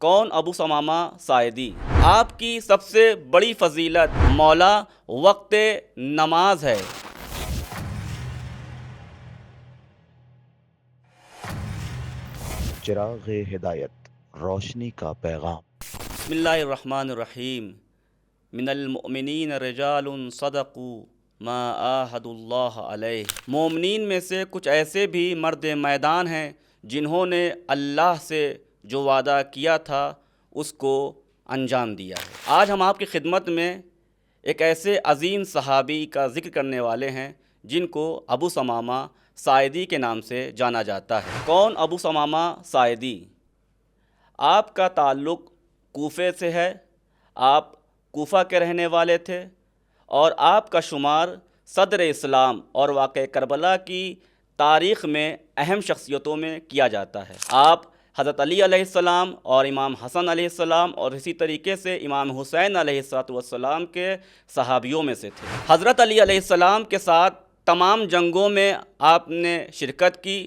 کون ابو ثمامہ ساعدی؟ آپ کی سب سے بڑی فضیلت مولا وقت نماز ہے۔ چراغ ہدایت، روشنی کا پیغام۔ بسم اللہ الرحمن الرحیم۔ من المؤمنین رجال صدقوا ما عاہدوا اللہ علیہ۔ مومنین میں سے کچھ ایسے بھی مرد میدان ہیں جنہوں نے اللہ سے جو وعدہ کیا تھا اس کو انجام دیا ہے۔ آج ہم آپ کی خدمت میں ایک ایسے عظیم صحابی کا ذکر کرنے والے ہیں جن کو ابو ثمامہ ساعدی کے نام سے جانا جاتا ہے۔ کون ابو ثمامہ ساعدی؟ آپ کا تعلق کوفے سے ہے، آپ کوفہ کے رہنے والے تھے اور آپ کا شمار صدر اسلام اور واقعہ کربلا کی تاریخ میں اہم شخصیتوں میں کیا جاتا ہے۔ آپ حضرت علی علیہ السلام اور امام حسن علیہ السلام اور اسی طریقے سے امام حسین علیہ السلام کے صحابیوں میں سے تھے۔ حضرت علی علیہ السلام کے ساتھ تمام جنگوں میں آپ نے شرکت کی،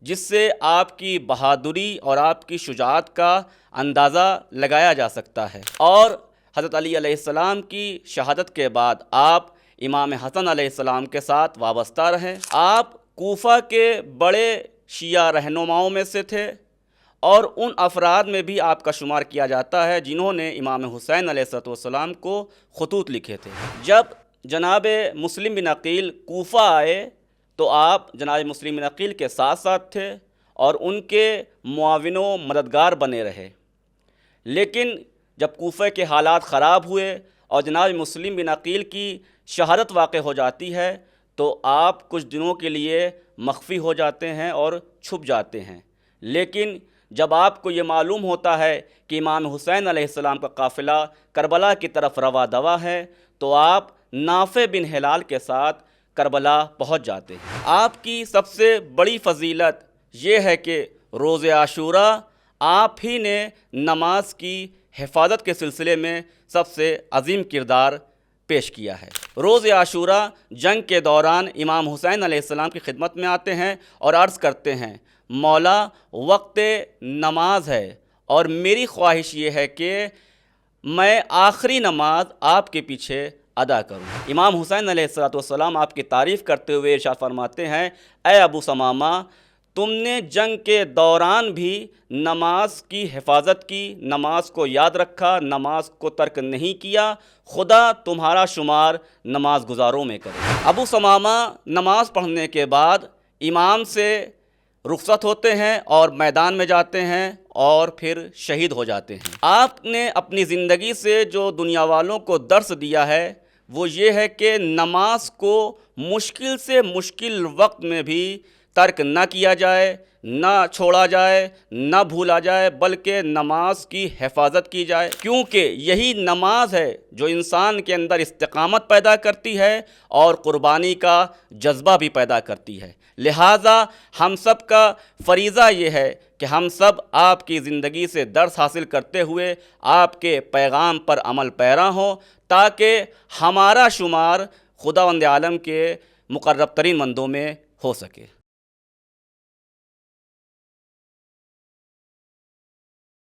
جس سے آپ کی بہادری اور آپ کی شجاعت کا اندازہ لگایا جا سکتا ہے۔ اور حضرت علی علیہ السلام کی شہادت کے بعد آپ امام حسن علیہ السلام کے ساتھ وابستہ رہے۔ آپ کوفہ کے بڑے شیعہ رہنماؤں میں سے تھے اور ان افراد میں بھی آپ کا شمار کیا جاتا ہے جنہوں نے امام حسین علیہ السلام کو خطوط لکھے تھے۔ جب جناب مسلم بن عقیل کوفہ آئے تو آپ جناب مسلم بن عقیل کے ساتھ ساتھ تھے اور ان کے معاون و مددگار بنے رہے، لیکن جب کوفہ کے حالات خراب ہوئے اور جناب مسلم بن عقیل کی شہادت واقع ہو جاتی ہے تو آپ کچھ دنوں کے لیے مخفی ہو جاتے ہیں اور چھپ جاتے ہیں۔ لیکن جب آپ کو یہ معلوم ہوتا ہے کہ امام حسین علیہ السلام کا قافلہ کربلا کی طرف رواں دوا ہے تو آپ نافع بن ہلال کے ساتھ کربلا پہنچ جاتے ہیں۔ آپ کی سب سے بڑی فضیلت یہ ہے کہ روز عاشوراء آپ ہی نے نماز کی حفاظت کے سلسلے میں سب سے عظیم کردار پیش کیا ہے۔ روز عاشوراء جنگ کے دوران امام حسین علیہ السلام کی خدمت میں آتے ہیں اور عرض کرتے ہیں مولا وقت نماز ہے اور میری خواہش یہ ہے کہ میں آخری نماز آپ کے پیچھے ادا کروں۔ امام حسین علیہ السلام آپ کی تعریف کرتے ہوئے ارشاد فرماتے ہیں اے ابو ثمامہ، تم نے جنگ کے دوران بھی نماز کی حفاظت کی، نماز کو یاد رکھا، نماز کو ترک نہیں کیا، خدا تمہارا شمار نماز گزاروں میں کرے۔ ابو ثمامہ نماز پڑھنے کے بعد امام سے رخصت ہوتے ہیں اور میدان میں جاتے ہیں اور پھر شہید ہو جاتے ہیں۔ آپ نے اپنی زندگی سے جو دنیا والوں کو درس دیا ہے وہ یہ ہے کہ نماز کو مشکل سے مشکل وقت میں بھی ترک نہ کیا جائے، نہ چھوڑا جائے، نہ بھولا جائے، بلکہ نماز کی حفاظت کی جائے، کیونکہ یہی نماز ہے جو انسان کے اندر استقامت پیدا کرتی ہے اور قربانی کا جذبہ بھی پیدا کرتی ہے۔ لہٰذا ہم سب کا فریضہ یہ ہے کہ ہم سب آپ کی زندگی سے درس حاصل کرتے ہوئے آپ کے پیغام پر عمل پیرا ہوں تاکہ ہمارا شمار خداوند عالم کے مقرب ترین بندوں میں ہو سکے۔